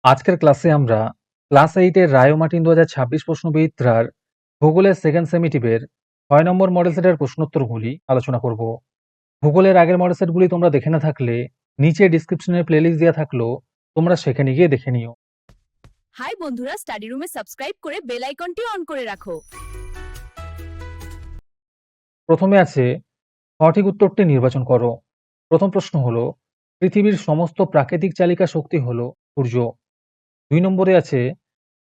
আজকের ক্লাসে আমরা ক্লাস 8 এর রায় ও মার্টিন 2026 প্রশ্নবিদ্যার ভূগোলের সেকেন্ড সেমিটিভের 6 নম্বর মডেল সেটের প্রশ্নোত্তরগুলি আলোচনা করব। ভূগোলের আগের মডেল সেটগুলি তোমরা দেখে না থাকলে নিচে ডিসক্রিপশনে প্লেলিস্ট দেওয়া থাকলো, তোমরা সেখানে গিয়ে দেখে নিও। হাই বন্ধুরা, স্টাডি রুমে সাবস্ক্রাইব করে বেল আইকনটি অন করে রাখো। প্রথমে আছে সঠিক উত্তরটি নির্বাচন করো। প্রথম প্রশ্ন হলো, পৃথিবীর সমস্ত প্রাকৃতিক চালিকা শক্তি হলো সূর্য। 2 নম্বরে আছে,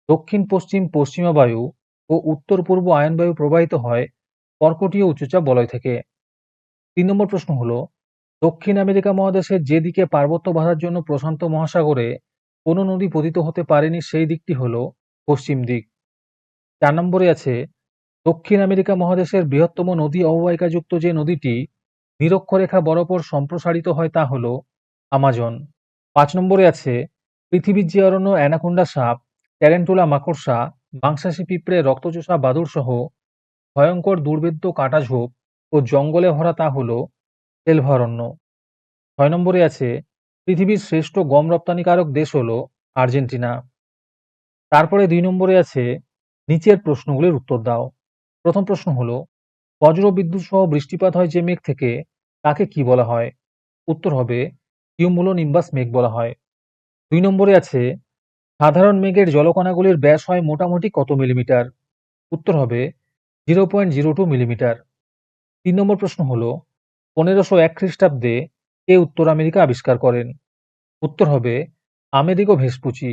দক্ষিণ পশ্চিম পশ্চিমা বায়ু ও উত্তর পূর্ব আয়ন বায়ু প্রবাহিত হয় কর্কটীয় উচ্চচাপ বলয় থেকে। 3 নম্বর প্রশ্ন হলো, দক্ষিণ আমেরিকা মহাদেশের যেদিকে পার্বত্য বাঁধার জন্য প্রশান্ত মহাসাগরে কোনো নদী পতিত হতে পারেনি সেই দিকটি হলো পশ্চিম দিক। 4 নম্বরে আছে, দক্ষিণ আমেরিকা মহাদেশের বৃহত্তম নদী অববাহিকাযুক্ত যে নদীটি নিরক্ষরেখা বরাবর সম্প্রসারিত হয় তা হলো আমাজন। 5 নম্বরে আছে, পৃথিবীর যে অরণ্য অ্যানাকোন্ডা সাপ, ট্যারেন্টুলা মাকড়সা, মাংসাশী পিঁপড়ে, রক্তচোষা বাদুড় সহ ভয়ঙ্কর দুর্ভেদ্য কাঁটাঝোপ ও জঙ্গলে ভরা তা হলো সেলভারণ্য। 6 নম্বরে আছে, পৃথিবীর শ্রেষ্ঠ গম রপ্তানিকারক দেশ হলো আর্জেন্টিনা। তারপরে 2 নম্বরে আছে, নিচের প্রশ্নগুলির উত্তর দাও। প্রথম প্রশ্ন হলো, বজ্রবিদ্যুৎ সহ বৃষ্টিপাত হয় যে মেঘ থেকে তাকে কি বলা হয়? উত্তর হবে কিউমুলোনিম্বাস মেঘ বলা হয়। 2 নম্বরে আছে, সাধারণ মেঘের জলকণাগুলির ব্যাস হয় মোটামুটি কত মিলিমিটার? উত্তর হবে 0.02 মিলিমিটার। 3 নম্বর প্রশ্ন হলো, 1501 খ্রিস্টাব্দে কে উত্তর আমেরিকা আবিষ্কার করেন? উত্তর হবে আমেরিগো ভেসপুচি।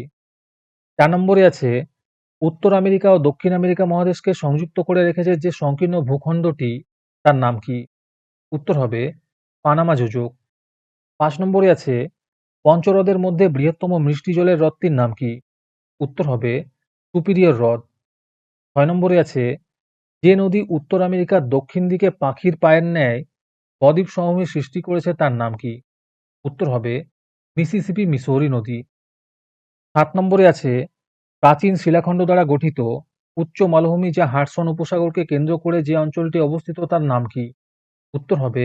4 নম্বরে আছে, উত্তর আমেরিকা ও দক্ষিণ আমেরিকা মহাদেশকে সংযুক্ত করে রেখেছে যে সংকীর্ণ ভূখণ্ডটি তার নাম কি? উত্তর হবে পানামা যোজক। 5 নম্বরে আছে, পঞ্চহ্রদের মধ্যে বৃহত্তম মিষ্টি জলের হ্রদটির নাম কি? উত্তর হবে সুপিরিয়র হ্রদ। 6 নম্বরে আছে, যে নদী উত্তর আমেরিকার দক্ষিণ দিকে পাখির পায়ের ন্যায় বদ্বীপ সমভূমি সৃষ্টি করেছে তার নাম কি? উত্তর হবে মিসিসিপি মিসৌরি নদী। 7 নম্বরে আছে, প্রাচীন শিলাখণ্ড দ্বারা গঠিত উচ্চ মালভূমি যা হাডসন উপসাগরকে কেন্দ্র করে যে অঞ্চলটি অবস্থিত তার নাম কি? উত্তর হবে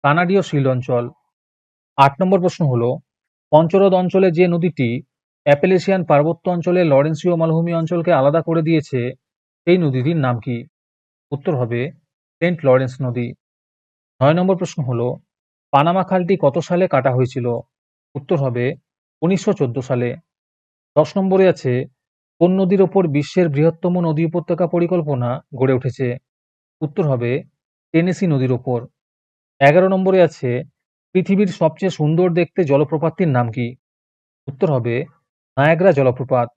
কানাডীয় শিল অঞ্চল। 8 নম্বর প্রশ্ন হলো, পঞ্চরদ অঞ্চলে যে নদীটি অ্যাপেলেশিয়ান পার্বত্য অঞ্চলে লরেন্সীয় মালভূমি অঞ্চলকে আলাদা করে দিয়েছে সেই নদীটির নাম কি? উত্তর হবে সেন্ট লরেন্স নদী। 9 নম্বর প্রশ্ন হলো, পানামা খালটি কত সালে কাটা হয়েছিল? উত্তর হবে 1914 সালে। 10 নম্বরে আছে, কোন নদীর ওপর বিশ্বের বৃহত্তম নদী উপত্যকা পরিকল্পনা গড়ে উঠেছে? উত্তর হবে টেনেসি নদীর ওপর। 11 নম্বরে আছে, পৃথিবীর সবচেয়ে সুন্দর দেখতে জলপ্রপাতটির নাম কি? উত্তর হবে নায়াগ্রা জলপ্রপাত।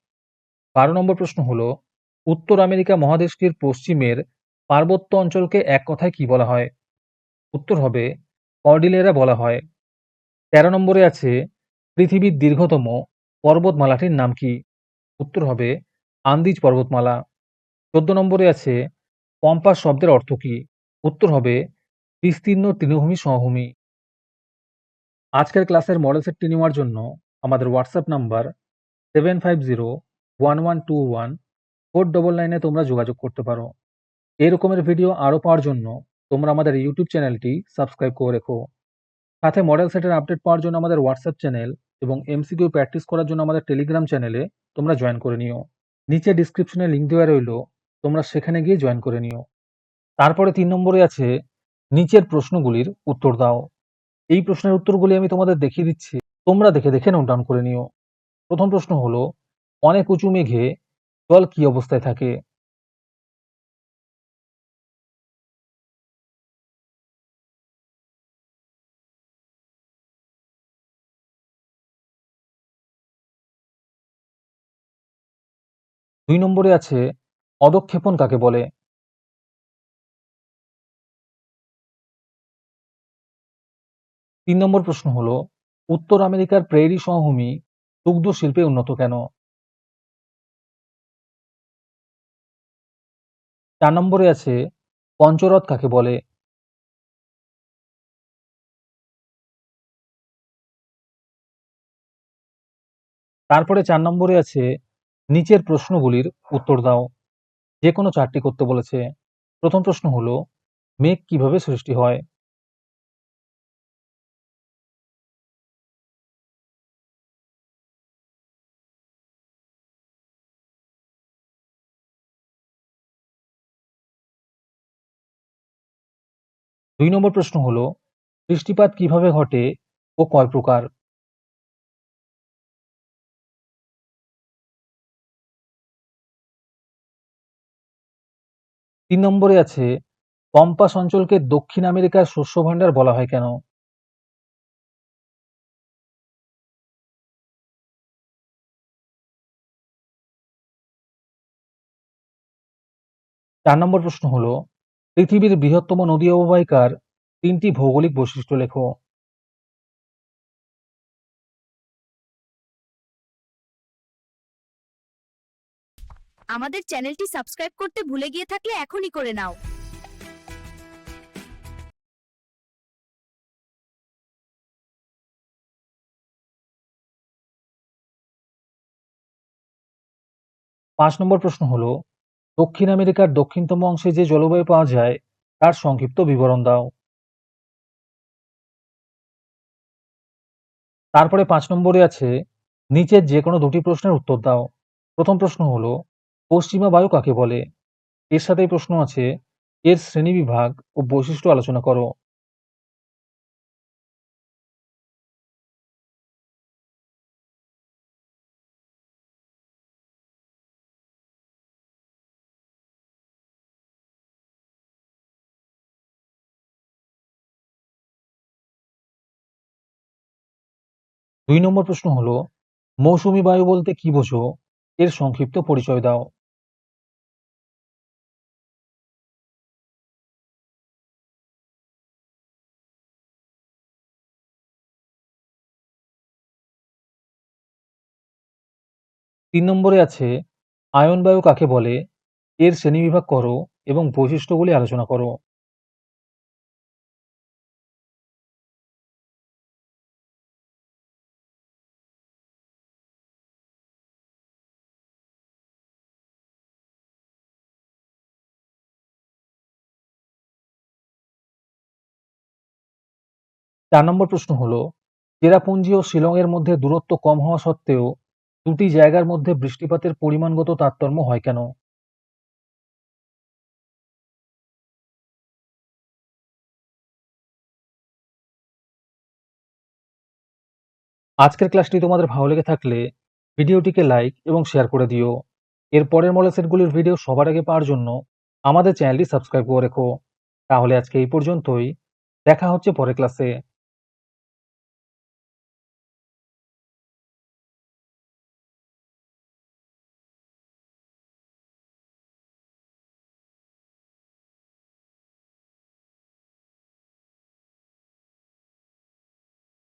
12 নম্বর প্রশ্ন হলো, উত্তর আমেরিকা মহাদেশটির পশ্চিমের পার্বত্য অঞ্চলকে এক কথায় কি বলা হয়? উত্তর হবে কর্ডিলেরা বলা হয়। 13 নম্বরে আছে, পৃথিবীর দীর্ঘতম পর্বতমালাটির নাম কি? উত্তর হবে আন্দিজ পর্বতমালা। 14 নম্বরে আছে, পম্পাস শব্দের অর্থ কি? উত্তর হবে বিস্তীর্ণ তৃণভূমি সমভূমি। আজকের ক্লাসের মডেল সেটটি নেওয়ার জন্য আমাদের হোয়াটসঅ্যাপ নাম্বার 7501121499 তোমরা যোগাযোগ করতে পারো। এই রকমের ভিডিও আরও পাওয়ার জন্য তোমরা আমাদের ইউটিউব চ্যানেলটি সাবস্ক্রাইব করে রেখো। সাথে মডেল সেটের আপডেট পাওয়ার জন্য আমাদের হোয়াটসঅ্যাপ চ্যানেল এবং এমসিকিউ প্র্যাকটিস করার জন্য আমাদের টেলিগ্রাম চ্যানেলে তোমরা জয়েন করে নিও। নিচে ডিসক্রিপশনে লিঙ্ক দেওয়া রইলো, তোমরা সেখানে গিয়ে জয়েন করে নিও। তারপরে 3 নম্বরে আছে, নিচের প্রশ্নগুলির উত্তর দাও। এই প্রশ্নের উত্তরগুলি আমি তোমাদের দেখিয়ে দিচ্ছি, তোমরা দেখে দেখে নোট ডাউন করে নিও। প্রথম প্রশ্ন হলো, অনেক উঁচু মেঘে জল কি অবস্থায় থাকে? দুই নম্বরে আছে, অধঃক্ষেপণ কাকে বলে? তিন নম্বর প্রশ্ন হলো, উত্তর আমেরিকার প্রেরি সমভূমি দুগ্ধ শিল্পে উন্নত কেন? 4 নম্বরে আছে, পঞ্চরথ কাকে বলে? তারপরে 4 নম্বরে আছে, নিচের প্রশ্নগুলির উত্তর দাও। যে কোনো 4টি করতে বলেছে। প্রথম প্রশ্ন হলো, মেঘ কিভাবে সৃষ্টি হয়? 2 নম্বর প্রশ্ন হলো বৃষ্টিপাত কিভাবে ঘটে ও কয় প্রকার? 3 নম্বরে আছে পম্পাস অঞ্চলকে দক্ষিণ আমেরিকার শস্য ভাণ্ডার বলা হয় কেন? 4 নম্বর প্রশ্ন হলো পৃথিবীর বৃহত্তম নদী অববাহিকার 3টি ভৌগোলিক বৈশিষ্ট্য লেখো। আমাদের চ্যানেলটি সাবস্ক্রাইব করতে ভুলে গিয়ে থাকলে এখনই করে নাও। পাঁচ নম্বর প্রশ্ন হলো দক্ষিণ আমেরিকার দক্ষিণতম অংশে যে জলবায়ু পাওয়া যায় তার সংক্ষিপ্ত বিবরণ দাও। তারপরে 5 নম্বরে আছে নিচের যে কোনো দুটি প্রশ্নের উত্তর দাও। প্রথম প্রশ্ন হলো পশ্চিমা বায়ু কাকে বলে? এর সাথেই প্রশ্ন আছে এর শ্রেণীবিভাগ ও বৈশিষ্ট্য আলোচনা করো। 2 নম্বর প্রশ্ন হলো মৌসুমী বায়ু বলতে কি বোঝো? এর সংক্ষিপ্ত পরিচয় দাও। 3 নম্বরে আছে আয়ন বায়ু কাকে বলে? এর শ্রেণীবিভাগ করো এবং বৈশিষ্ট্যগুলি আলোচনা করো। চার নম্বর প্রশ্ন হলো চেরাপুঞ্জি ও শিলং এর মধ্যে দূরত্ব কম হওয়া সত্ত্বেও দুটি জায়গার মধ্যে বৃষ্টিপাতের পরিমাণগত তারতম্য হয় কেন? আজকের ক্লাসটি তোমাদের ভালো লেগে থাকলে ভিডিওটিকে লাইক এবং শেয়ার করে দিও। এর পরের মডেল সেটগুলির ভিডিও সবার আগে পাওয়ার জন্য আমাদের চ্যানেলটি সাবস্ক্রাইব করে রেখো। তাহলে আজকে এই পর্যন্তই, দেখা হচ্ছে পরের ক্লাসে।